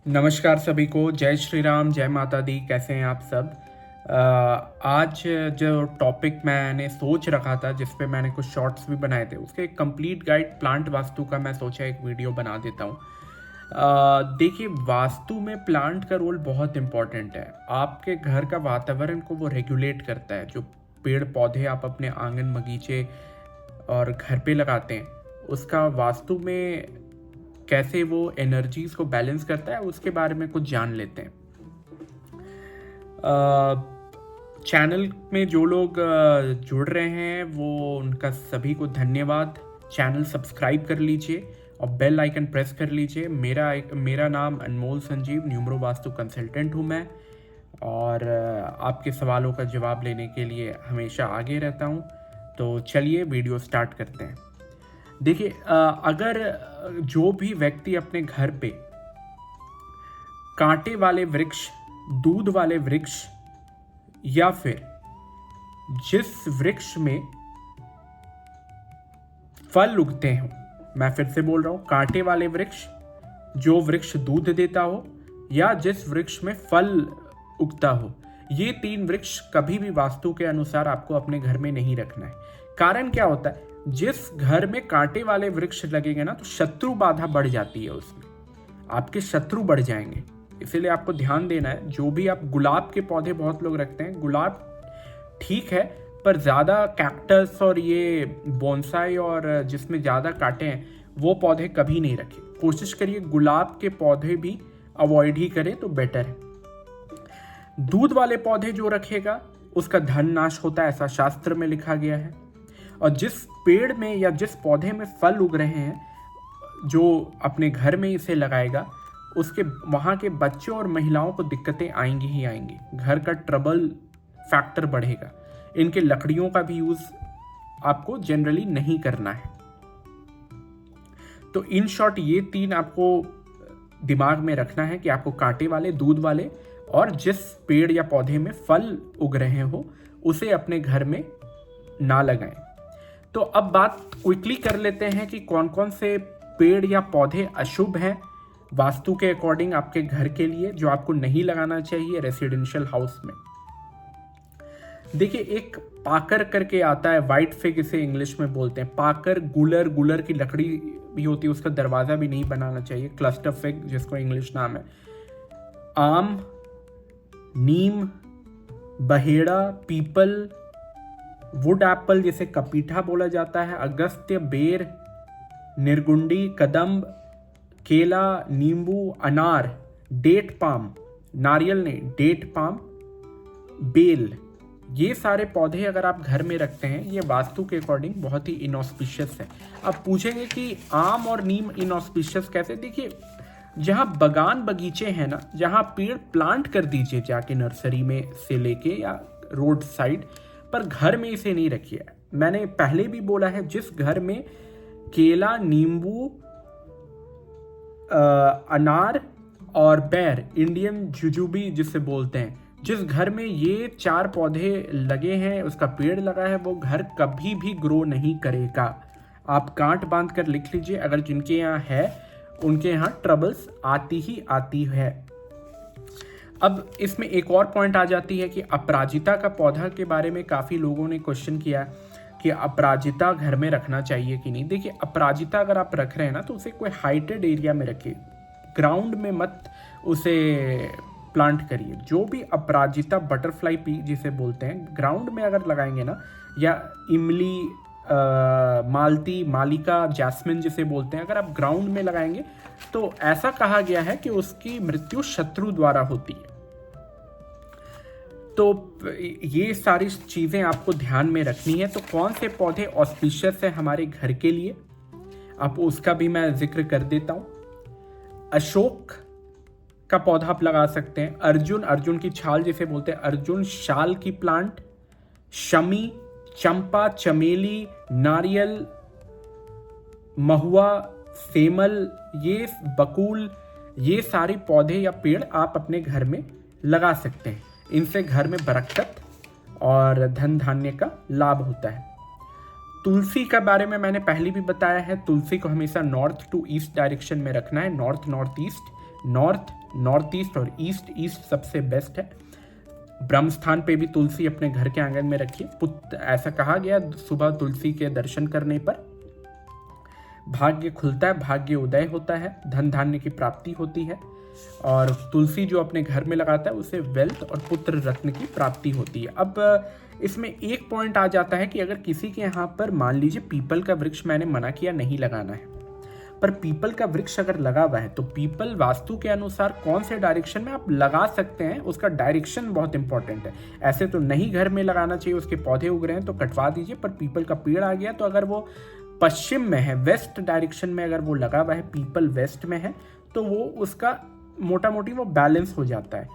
नमस्कार सभी को। जय श्री राम, जय माता दी। कैसे हैं आप सब? आज जो टॉपिक मैंने सोच रखा था, जिस पे मैंने कुछ शॉर्ट्स भी बनाए थे, उसके एक कंप्लीट गाइड प्लांट वास्तु का मैं सोचा एक वीडियो बना देता हूँ। देखिए, वास्तु में प्लांट का रोल बहुत इम्पोर्टेंट है। आपके घर का वातावरण को वो रेगुलेट करता है। जो पेड़ पौधे आप अपने आंगन बगीचे और घर पे लगाते हैं, उसका वास्तु में कैसे वो एनर्जीज को बैलेंस करता है, उसके बारे में कुछ जान लेते हैं। चैनल में जो लोग जुड़ रहे हैं, वो उनका सभी को धन्यवाद। चैनल सब्सक्राइब कर लीजिए और बेल आइकन प्रेस कर लीजिए। मेरा नाम अनमोल संजीव, न्यूमरो वास्तु कंसल्टेंट हूँ मैं, और आपके सवालों का जवाब लेने के लिए हमेशा आगे रहता हूँ। तो चलिए वीडियो स्टार्ट करते हैं। देखिए, अगर जो भी व्यक्ति अपने घर पे कांटे वाले वृक्ष, दूध वाले वृक्ष, या फिर जिस वृक्ष में फल उगते हो, मैं फिर से बोल रहा हूं, कांटे वाले वृक्ष, जो वृक्ष दूध देता हो, या जिस वृक्ष में फल उगता हो, ये 3 वृक्ष कभी भी वास्तु के अनुसार आपको अपने घर में नहीं रखना है। कारण क्या होता है? जिस घर में कांटे वाले वृक्ष लगेंगे ना, तो शत्रु बाधा बढ़ जाती है, उसमें आपके शत्रु बढ़ जाएंगे। इसीलिए आपको ध्यान देना है। जो भी आप गुलाब के पौधे बहुत लोग रखते हैं, गुलाब ठीक है, पर ज़्यादा कैक्टस और ये बोनसाई और जिसमें ज़्यादा कांटे हैं, वो पौधे कभी नहीं रखें। कोशिश करिए गुलाब के पौधे भी अवॉइड ही करें तो बेटर है। दूध वाले पौधे जो रखेगा, उसका धन नाश होता है, ऐसा शास्त्र में लिखा गया है। और जिस पेड़ में या जिस पौधे में फल उग रहे हैं, जो अपने घर में इसे लगाएगा, उसके वहाँ के बच्चों और महिलाओं को दिक्कतें आएंगी ही आएंगी। घर का ट्रबल फैक्टर बढ़ेगा। इनके लकड़ियों का भी यूज़ आपको जनरली नहीं करना है। तो इन शॉर्ट ये 3 आपको दिमाग में रखना है कि आपको कांटे वाले, दूध वाले, और जिस पेड़ या पौधे में फल उग रहे हो, उसे अपने घर में ना लगाएं। तो अब बात क्विकली कर लेते हैं कि कौन कौन से पेड़ या पौधे अशुभ हैं वास्तु के अकॉर्डिंग आपके घर के लिए, जो आपको नहीं लगाना चाहिए रेसिडेंशियल हाउस में। देखिए, एक पाकर करके आता है, व्हाइट फिग इसे इंग्लिश में बोलते हैं। पाकर, गुलर की लकड़ी भी होती है, उसका दरवाजा भी नहीं बनाना चाहिए। क्लस्टर फिग जिसको इंग्लिश नाम है। आम, नीम, बहेड़ा, पीपल, वुड एप्पल जिसे कपीठा बोला जाता है, अगस्त्य, बेर, निर्गुंडी, कदम्ब, केला, नींबू, अनार, डेट पाम, नारियल नहीं, डेट पाम, बेल, ये सारे पौधे अगर आप घर में रखते हैं, ये वास्तु के अकॉर्डिंग बहुत ही इनऑस्पिशियस है। आप पूछेंगे कि आम और नीम इनऑस्पिशियस कैसे? देखिए, जहाँ बगान बगीचे हैं ना, जहाँ पेड़ प्लांट कर दीजिए जाके नर्सरी में से लेके या रोड साइड, पर घर में इसे नहीं रखिए। मैंने पहले भी बोला है, जिस घर में केला, नींबू, अनार और बेर, इंडियन जुजुबी जिसे बोलते हैं, जिस घर में ये 4 पौधे लगे हैं, उसका पेड़ लगा है, वो घर कभी भी ग्रो नहीं करेगा। आप गांठ बांध कर लिख लीजिए, अगर जिनके यहाँ है, उनके यहाँ ट्रबल्स आती ही आती है। अब इसमें एक और पॉइंट आ जाती है कि अपराजिता का पौधा के बारे में काफ़ी लोगों ने क्वेश्चन किया कि अपराजिता घर में रखना चाहिए कि नहीं। देखिए, अपराजिता अगर आप रख रहे हैं ना, तो उसे कोई हाइटेड एरिया में रखिए, ग्राउंड में मत उसे प्लांट करिए। जो भी अपराजिता, बटरफ्लाई पी जिसे बोलते हैं, ग्राउंड में अगर लगाएंगे ना, या इमली, मालती, मालिका, जैस्मिन जिसे बोलते हैं, अगर आप ग्राउंड में लगाएंगे, तो ऐसा कहा गया है कि उसकी मृत्यु शत्रु द्वारा होती है। तो ये सारी चीज़ें आपको ध्यान में रखनी है। तो कौन से पौधे ऑस्पिशियस है हमारे घर के लिए, आप उसका भी मैं जिक्र कर देता हूँ। अशोक का पौधा आप लगा सकते हैं। अर्जुन की छाल जिसे बोलते हैं, अर्जुन शाल की प्लांट, शमी, चंपा, चमेली, नारियल, महुआ, सेमल, ये बकुल, ये सारे पौधे या पेड़ आप अपने घर में लगा सकते हैं। इनसे घर में बरकत और धन धान्य का लाभ होता है। तुलसी के बारे में मैंने पहले भी बताया है। तुलसी को हमेशा नॉर्थ टू ईस्ट डायरेक्शन में रखना है, north north east, north north east और ईस्ट। ईस्ट सबसे बेस्ट है। ब्रह्म स्थान पे भी तुलसी अपने घर के आंगन में रखिए। ऐसा कहा गया सुबह तुलसी के दर्शन करने पर भाग्य खुलता है, भाग्य उदय होता है, धन धान्य की प्राप्ति होती है। और तुलसी जो अपने घर में लगाता है उसे वेल्थ और पुत्र रत्न की प्राप्ति होती है। अब इसमें एक पॉइंट आ जाता है कि अगर किसी के यहाँ पर मान लीजिए पीपल का वृक्ष, मैंने मना किया नहीं लगाना है, पर पीपल का वृक्ष अगर लगा हुआ है तो पीपल वास्तु के अनुसार कौन से डायरेक्शन में आप लगा सकते हैं, उसका डायरेक्शन बहुत इंपॉर्टेंट है। ऐसे तो नहीं घर में लगाना चाहिए, उसके पौधे उग रहे हैं तो कटवा दीजिए, पर पीपल का पेड़ आ गया तो अगर वो पश्चिम में है, वेस्ट डायरेक्शन में अगर वो लगा हुआ है, पीपल वेस्ट में है, तो वो उसका मोटा मोटी वो बैलेंस हो जाता है।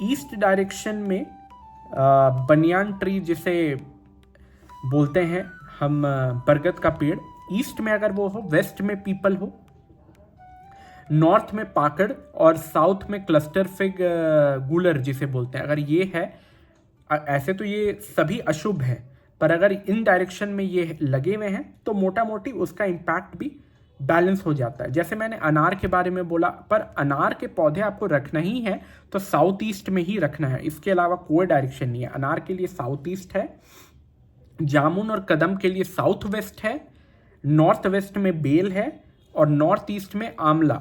ईस्ट डायरेक्शन में बनियान ट्री जिसे बोलते हैं हम, बरगद का पेड़, ईस्ट में अगर वो हो, वेस्ट में पीपल हो, नॉर्थ में पाकड़ और साउथ में क्लस्टर फिग गूलर जिसे बोलते हैं, अगर ये है, ऐसे तो ये सभी अशुभ है, पर अगर इन डायरेक्शन में ये लगे हुए हैं तो मोटा मोटी उसका इम्पैक्ट भी बैलेंस हो जाता है। जैसे मैंने अनार के बारे में बोला, पर अनार के पौधे आपको रखना ही है तो साउथ ईस्ट में ही रखना है, इसके अलावा कोई डायरेक्शन नहीं है। अनार के लिए साउथ ईस्ट है, जामुन और कदम के लिए साउथ वेस्ट है, नॉर्थ वेस्ट में बेल है, और नॉर्थ ईस्ट में आंवला,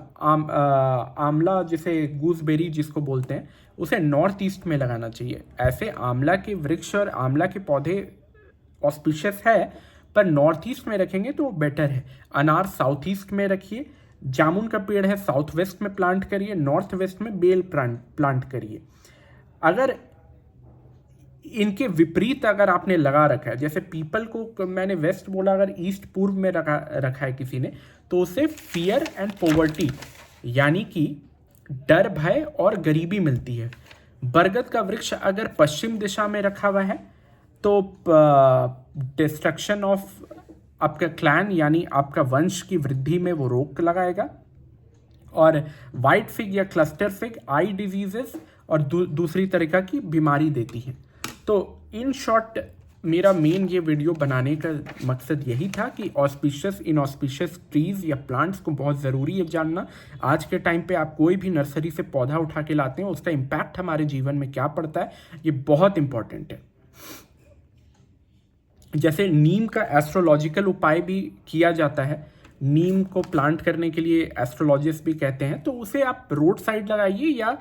आंवला जिसे गूसबेरी जिसको बोलते हैं, उसे नॉर्थ ईस्ट में लगाना चाहिए। ऐसे आंवला के वृक्ष और आंवला के पौधे ऑस्पिशियस है, पर नॉर्थ ईस्ट में रखेंगे तो वो बेटर है। अनार साउथ ईस्ट में रखिए, जामुन का पेड़ है साउथ वेस्ट में प्लांट करिए, नॉर्थ वेस्ट में बेल प्लांट करिए। अगर इनके विपरीत अगर आपने लगा रखा है, जैसे पीपल को मैंने वेस्ट बोला, अगर ईस्ट पूर्व में रखा है किसी ने, तो उसे फियर एंड पॉवर्टी यानी कि डर, भय और गरीबी मिलती है। बरगद का वृक्ष अगर पश्चिम दिशा में रखा हुआ है तो डिस्ट्रक्शन ऑफ आपका क्लैन यानी आपका वंश की वृद्धि में वो रोक लगाएगा। और वाइट फिग या क्लस्टर फिग आई डिजीजेस और दूसरी तरह की बीमारी देती है। तो इन शॉर्ट मेरा मेन ये वीडियो बनाने का मकसद यही था कि ऑस्पिशियस इनऑस्पिशियस ट्रीज़ या प्लांट्स को बहुत ज़रूरी है जानना। आज के टाइम पे आप कोई भी नर्सरी से पौधा उठा के लाते हैं, उसका इम्पैक्ट हमारे जीवन में क्या पड़ता है, ये बहुत इंपॉर्टेंट है। जैसे नीम का एस्ट्रोलॉजिकल उपाय भी किया जाता है, नीम को प्लांट करने के लिए एस्ट्रोलॉजिस्ट भी कहते हैं, तो उसे आप रोड साइड लगाइए या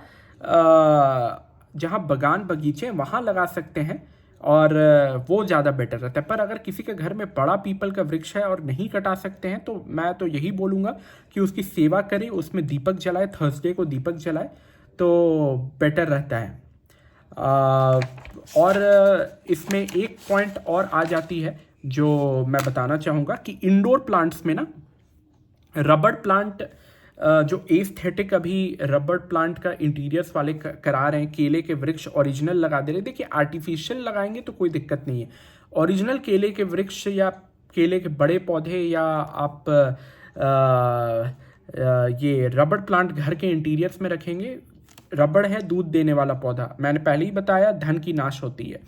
जहाँ बगान बगीचे वहाँ लगा सकते हैं, और वो ज़्यादा बेटर रहता है। पर अगर किसी के घर में बड़ा पीपल का वृक्ष है और नहीं कटा सकते हैं तो मैं तो यही बोलूँगा कि उसकी सेवा करें, उसमें दीपक जलाए, थर्सडे को दीपक जलाए तो बेटर रहता है। और इसमें एक पॉइंट और आ जाती है जो मैं बताना चाहूँगा कि इंडोर प्लांट्स में ना रबड़ प्लांट, जो एस्थेटिक अभी रबड़ प्लांट का इंटीरियर्स वाले करा रहे हैं, केले के वृक्ष ओरिजिनल लगा दे रहे हैं। देखिए आर्टिफिशियल लगाएंगे तो कोई दिक्कत नहीं है, ओरिजिनल केले के वृक्ष या केले के बड़े पौधे या आप ये रबड़ प्लांट घर के इंटीरियर्स में रखेंगे। रबड़ है दूध देने वाला पौधा, मैंने पहले ही बताया धन की नाश होती है,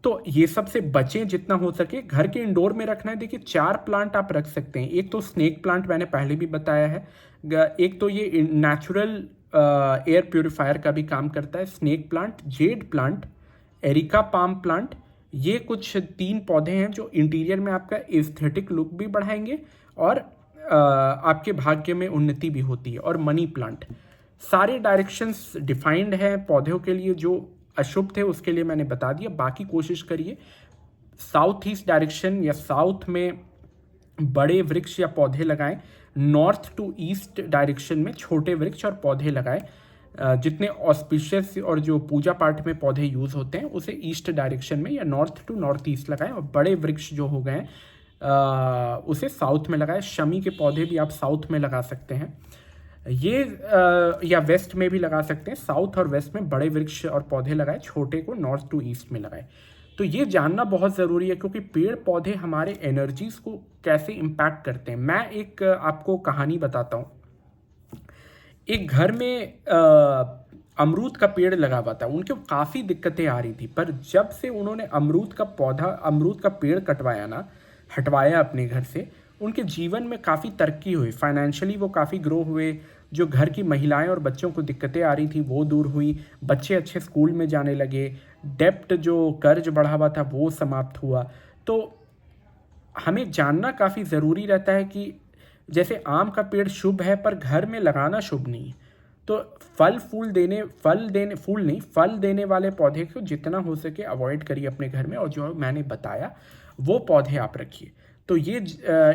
तो ये सब से बचें जितना हो सके। घर के इंडोर में रखना है, देखिए 4 प्लांट आप रख सकते हैं। एक तो स्नेक प्लांट मैंने पहले भी बताया है, एक तो ये नेचुरल एयर प्योरीफायर का भी काम करता है, snake plant, jade plant, areca palm plant. ये कुछ 3 पौधे हैं जो इंटीरियर में आपका एस्थेटिक लुक भी बढ़ाएंगे और आपके भाग्य में उन्नति भी होती है। और मनी प्लांट, सारे डायरेक्शंस डिफाइंड हैं पौधों के लिए, जो अशुभ थे उसके लिए मैंने बता दिया। बाकी कोशिश करिए साउथ ईस्ट डायरेक्शन या साउथ में बड़े वृक्ष या पौधे लगाएं, नॉर्थ टू ईस्ट डायरेक्शन में छोटे वृक्ष और पौधे लगाएं। जितने ऑस्पिशियस और जो पूजा पाठ में पौधे यूज़ होते हैं उसे ईस्ट डायरेक्शन में या नॉर्थ टू नॉर्थ ईस्ट लगाएं, और बड़े वृक्ष जो हो गए उसे साउथ में लगाएं। शमी के पौधे भी आप साउथ में लगा सकते हैं, ये या वेस्ट में भी लगा सकते हैं। साउथ और वेस्ट में बड़े वृक्ष और पौधे लगाए, छोटे को नॉर्थ टू ईस्ट में लगाए। तो ये जानना बहुत ज़रूरी है क्योंकि पेड़ पौधे हमारे एनर्जीज को कैसे इम्पैक्ट करते हैं। मैं एक आपको कहानी बताता हूँ। एक घर में अमरूद का पेड़ लगा हुआ था, उनको काफ़ी दिक्कतें आ रही थी, पर जब से उन्होंने अमरूद का पेड़ हटवाया अपने घर से, उनके जीवन में काफ़ी तरक्की हुई, फाइनेंशियली वो काफ़ी ग्रो हुए, जो घर की महिलाएं और बच्चों को दिक्कतें आ रही थी वो दूर हुई, बच्चे अच्छे स्कूल में जाने लगे, डेप्ट जो कर्ज बढ़ा हुआ था वो समाप्त हुआ। तो हमें जानना काफ़ी ज़रूरी रहता है कि जैसे आम का पेड़ शुभ है पर घर में लगाना शुभ नहीं। तो फूल नहीं, फल देने वाले पौधे को जितना हो सके अवॉइड करिए अपने घर में, और जो मैंने बताया वो पौधे आप रखिए। तो ये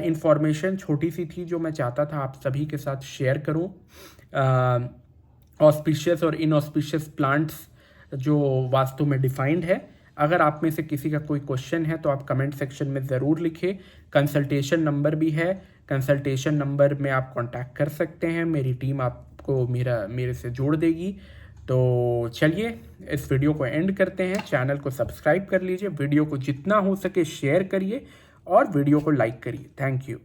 इंफॉर्मेशन छोटी सी थी जो मैं चाहता था आप सभी के साथ शेयर करूं। ऑस्पिशियस और इनऑस्पिशियस प्लांट्स जो वास्तु में डिफाइंड है। अगर आप में से किसी का कोई क्वेश्चन है तो आप कमेंट सेक्शन में ज़रूर लिखें। कंसल्टेशन नंबर भी है, कंसल्टेशन नंबर में आप कांटेक्ट कर सकते हैं, मेरी टीम आपको मेरे से जोड़ देगी। तो चलिए इस वीडियो को एंड करते हैं। चैनल को सब्सक्राइब कर लीजिए, वीडियो को जितना हो सके शेयर करिए और वीडियो को लाइक करिए। Thank you.